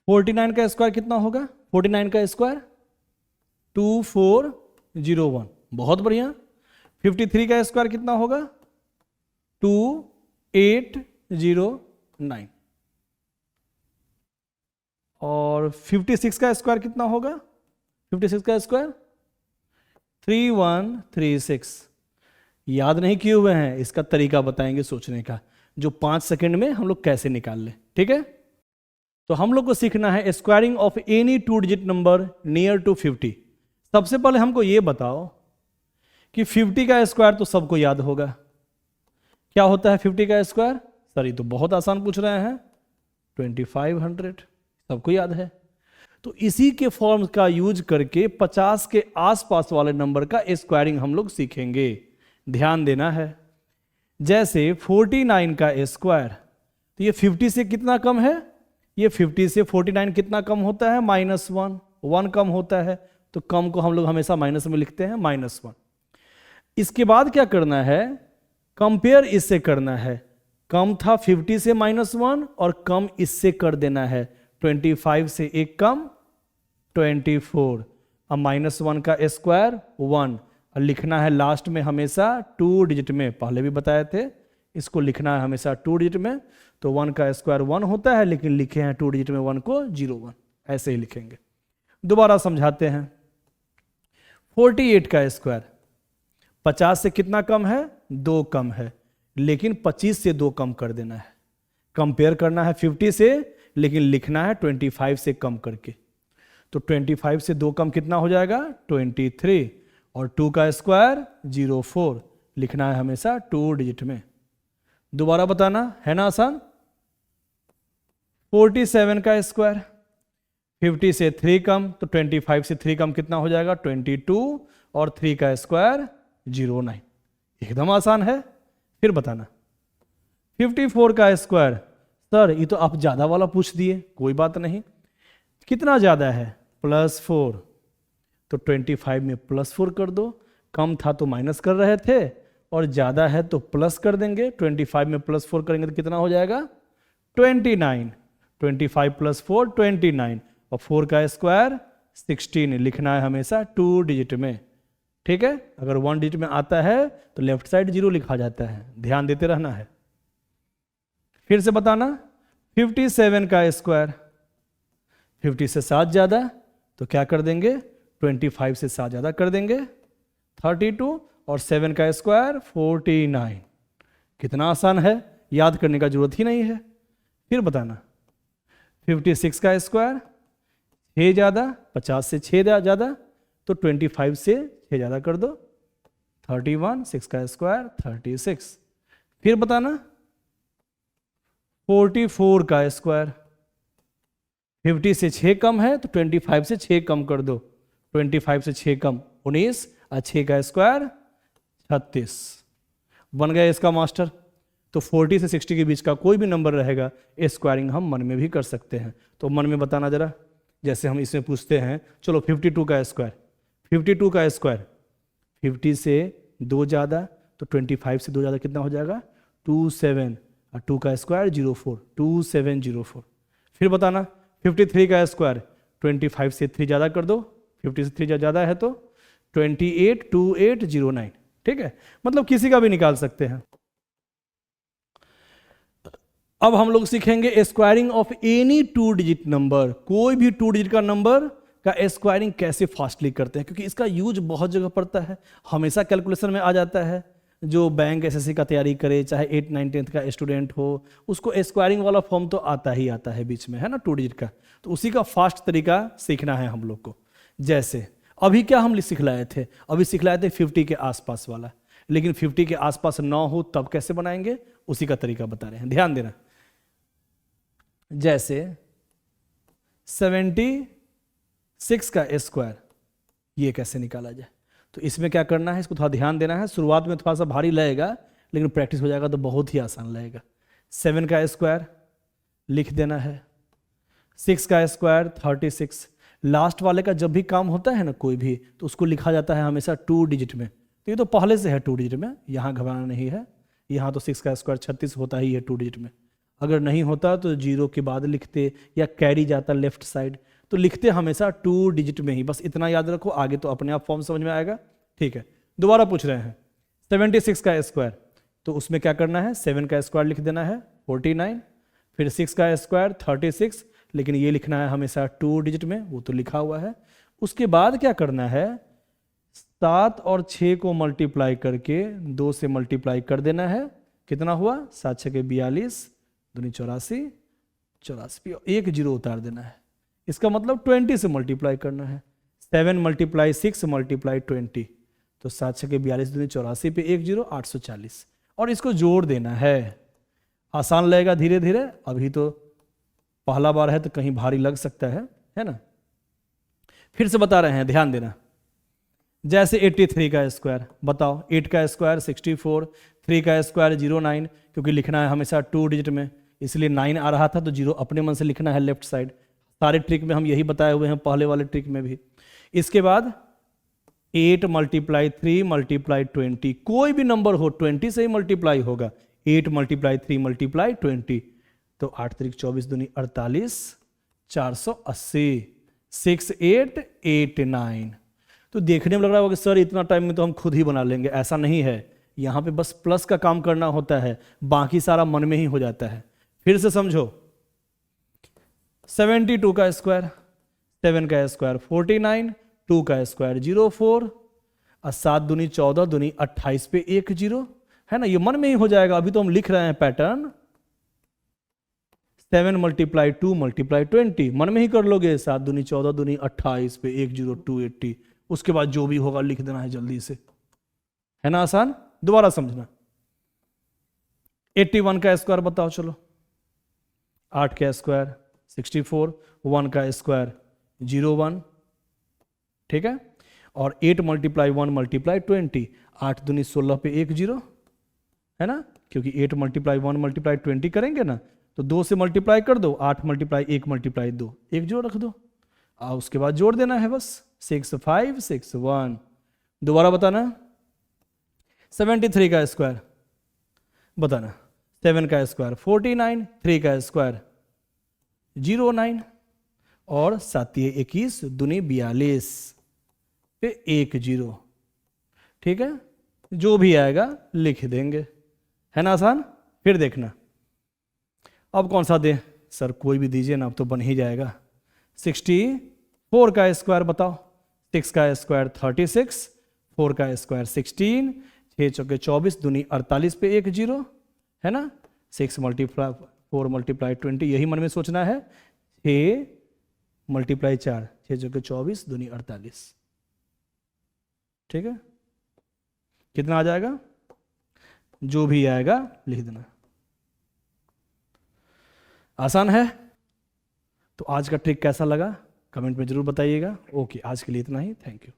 49 का स्क्वायर कितना होगा? 49 का स्क्वायर 2401, बहुत बढ़िया। 53 का स्क्वायर कितना होगा? 2809। और 56 का स्क्वायर कितना होगा? 56 का स्क्वायर 3136। याद नहीं किए हुए हैं, इसका तरीका बताएंगे सोचने का, जो 5 सेकंड में हम लोग कैसे निकाल लें। ठीक है, तो हम लोग को सीखना है squaring of any 2 digit number near to 50। सबसे पहले हमको ये बताओ कि 50 का स्क्वायर तो सबको याद होगा। क्या होता है 50 का स्क्वायर? सर ये तो बहुत आसान पूछ रहे हैं, 2500, सबको याद है। तो इसी के फॉर्म का यूज करके 50 के आसपास वाले नंबर का स्क्वायरिंग हम लोग सीखेंगे। ध्यान देना है, जैसे 49 का स्क्वायर, तो ये 50 से कितना कम है? ये 50 से 49 कितना कम होता है? -1, 1 कम होता है, तो कम को हम लोग हमेशा माइनस में लिखते हैं, -1। इसके बाद क्या करना है? कंपेयर इससे करना है। कम था 50 से -1 और कम इससे कर देना है, 25 से एक कम 24। अब -1 का स्क्वायर 1, और लिखना है लास्ट में हमेशा 2 डिजिट में, पहले भी बताए थे, इसको लिखना है हमेशा 2 डिजिट में। तो 1 का स्क्वायर 1 होता है, लेकिन लिखे हैं 2 डिजिट में 1 को 01, ऐसे ही लिखेंगे। दोबारा समझाते हैं। 48 का स्क्वायर 50 से कितना कम है? 2 कम है, लेकिन 25 से 2 कम कर देना है। कंपेयर करना है 50 से, लेकिन लिखना है 25 से कम करके। तो 25 से 2 कम कितना हो जाएगा? 23। और 2 का स्क्वायर 04, लिखना है हमेशा 2 डिजिट में। दोबारा बताना है ना आसान। 47 का स्क्वायर 50 से 3 कम, तो 25 से 3 कम कितना हो जाएगा? 22, और 3 का स्क्वायर 09, एकदम आसान है। फिर बताना 54 का स्क्वायर, सर ये तो आप ज्यादा वाला पूछ दिए, कोई बात नहीं। कितना ज्यादा है? +4, तो 25 में +4 कर दो। कम था तो माइनस कर रहे थे, और ज्यादा है तो प्लस कर देंगे। 25 में +4 करेंगे तो कितना हो जाएगा? 29। 25 + 4 29, और 4 का स्क्वायर 16, लिखना है हमेशा 2 डिजिट में। ठीक है, अगर 1 डिजिट में आता है तो लेफ्ट साइड 0 लिखा जाता है, ध्यान देते रहना है। फिर से बताना 57 का स्क्वायर 50 से 7 ज्यादा, तो क्या कर देंगे? 25 से 7 ज्यादा कर देंगे, 32, और 7 का स्क्वायर 49। कितना आसान है, याद करने का जरूरत ही नहीं है। फिर बताना 56 का स्क्वायर 6 ज्यादा, 50 से 6 ज्यादा, तो 25 से 6 ज्यादा कर दो, 31। 6 का स्क्वायर 36। फिर बताना 44 का स्क्वायर 50 से 6 कम है, तो 25 से 6 कम कर दो, 25 से 6 कम 19, और 6 का स्क्वायर 36। बन गया इसका मास्टर। तो 40 से 60 के बीच का कोई भी नंबर रहेगा, स्क्वायरिंग हम मन में भी कर सकते हैं। तो मन में बताना जरा, जैसे हम इसमें पूछते हैं, चलो 52 का स्क्वायर 52 का स्क्वायर 50 से 2 ज़्यादा, तो 25 से 2 ज़्यादा कितना हो जाएगा? 27, और 2 का स्क्वायर 04, 2704। फिर बताना 53 का स्क्वायर 25 से 3 ज़्यादा कर दो, 50 से 3 ज़्यादा है तो 28, 2809। ठीक है, मतलब किसी का भी निकाल सकते हैं। अब हम लोग सीखेंगे squaring of any 2 digit number. कोई भी 2 डिजिट का नंबर का स्क्वायरिंग कैसे फास्टली करते हैं, क्योंकि इसका यूज बहुत जगह पड़ता है, हमेशा कैलकुलेशन में आ जाता है। जो बैंक एसएससी का तैयारी करे, चाहे 8, 9, 10th का स्टूडेंट हो, उसको स्क्वायरिंग वाला फॉर्म तो आता ही आता है बीच में, है ना, 2 डिजिट का। तो उसी का फास्ट तरीका सीखना है हम लोग को। जैसे अभी क्या हम सिखलाए थे? अभी सिखलाए थे 50 के आसपास वाला, लेकिन 50 के आसपास ना हो तब कैसे बनाएंगे, उसी का तरीका बता रहे हैं, ध्यान देना। जैसे 76 का स्क्वायर, ये कैसे निकाला जाए? तो इसमें क्या करना है, इसको थोड़ा ध्यान देना है। शुरुआत में थोड़ा सा भारी लगेगा, लेकिन प्रैक्टिस हो जाएगा तो बहुत ही आसान लगेगा। 7 का स्क्वायर लिख देना है, 6 का स्क्वायर 36। लास्ट वाले का जब भी काम होता है ना कोई भी, तो उसको लिखा जाता है हमेशा 2 डिजिट में। तो ये तो पहले से है 2 डिजिट में, यहाँ घबराना नहीं है। यहाँ तो 6 का स्क्वायर 36 होता ही है 2 डिजिट में। अगर नहीं होता तो 0 के बाद लिखते या कैरी जाता लेफ्ट साइड, तो लिखते हमेशा 2 डिजिट में ही, बस इतना याद रखो, आगे तो अपने आप फॉर्म समझ में आएगा। ठीक है, दोबारा पूछ रहे हैं 76 का स्क्वायर, तो उसमें क्या करना है, 7 का स्क्वायर लिख देना है 49, फिर 6 का स्क्वायर 36, लेकिन ये लिखना है हमेशा 2 डिजिट में, वो तो लिखा हुआ है। उसके बाद क्या करना है, 7 और 6 को मल्टीप्लाई करके 2 से मल्टीप्लाई कर देना है, कितना हुआ 7 6 42, 2 84, 84, एक जीरो उतार देना है। इसका मतलब 20 से मल्टीप्लाई करना है, 7 मल्टीप्लाई 6 मल्टीप्लाई 20, तो 7 6 42, 2 84 पे एक जीरो 840, और इसको जोड़ देना है। आसान लगेगा धीरे धीरे, अभी तो पहला बार है तो कहीं भारी लग सकता है ना। फिर से बता रहे हैं, ध्यान देना। जैसे 83 का स्क्वायर बताओ, 8 का स्क्वायर 64, 3 का स्क्वायर 09, क्योंकि लिखना है हमेशा 2 डिजिट में, इसलिए 9 आ रहा था तो 0 अपने मन से लिखना है लेफ्ट साइड। सारे ट्रिक में हम यही बताए हुए हैं, पहले वाले ट्रिक में भी। इसके बाद 8 मल्टीप्लाई 3 मल्टीप्लाई 20, कोई भी नंबर हो 20 से ही मल्टीप्लाई होगा, 8 मल्टीप्लाई 3 मल्टीप्लाई 20, तो 8 3 24 दूनी 48, 480, 6889। तो देखने में लग रहा होगा कि सर इतना टाइम में तो हम खुद ही बना लेंगे, ऐसा नहीं है, यहाँ पे बस प्लस का काम करना होता है, बाकी सारा मन में ही हो जाता है। फिर से समझो, 72 का स्क्वायर, 7 का स्क्वायर 49, 2 का स्क्वायर 04, और 7 दूनी 14 दूनी 28 पे एक जीरो, है ना, ये मन में ही हो जाएगा। अभी तो हम लिख रहे हैं पैटर्न, 7 मल्टीप्लाई 2 मल्टीप्लाई 20, मन में ही कर लोगे, 7 दूनी 14 दूनी 28 पे एक जीरो 280, उसके बाद जो भी होगा लिख देना है जल्दी से, है ना आसान। दोबारा समझना, 81 का स्क्वायर बताओ चलो, 8 का स्क्वायर 64, 1 का स्क्वायर 01, ठीक है, और 8 मल्टीप्लाई 1 मल्टीप्लाई 20, 8 दूनी 16 पे एक जीरो, है ना, क्योंकि 8 मल्टीप्लाई 1 मल्टीप्लाई 20 करेंगे ना तो 2 से मल्टीप्लाई कर दो, 8 मल्टीप्लाई 1 मल्टीप्लाई 2, एक जोड़ रख दो, उसके बाद जोड़ देना है बस, 6 5 6 1। दोबारा बताना, 73 का स्क्वायर बताना, 7 का स्क्वायर 49, 3 का स्क्वायर 09, और 7 21 दूनी 42 पे एक जीरो, ठीक है, जो भी आएगा लिख देंगे, है ना आसान। फिर देखना, अब कौन सा दे सर, कोई भी दीजिए ना, अब तो बन ही जाएगा। 64 का स्क्वायर बताओ, 6 का स्क्वायर 36, 4 का स्क्वायर 16, 6 चौके 24 दूनी 48 पे एक जीरो, है ना, 6 मल्टीप्लाई 4 मल्टीप्लाई 20, यही मन में सोचना है, 6 मल्टीप्लाई 4, 6 चौके 24 दूनी 48, ठीक है, कितना आ जाएगा, जो भी आएगा लिख देना। आसान है। तो आज का ट्रिक कैसा लगा कमेंट में जरूर बताइएगा। ओके, आज के लिए इतना ही, थैंक यू।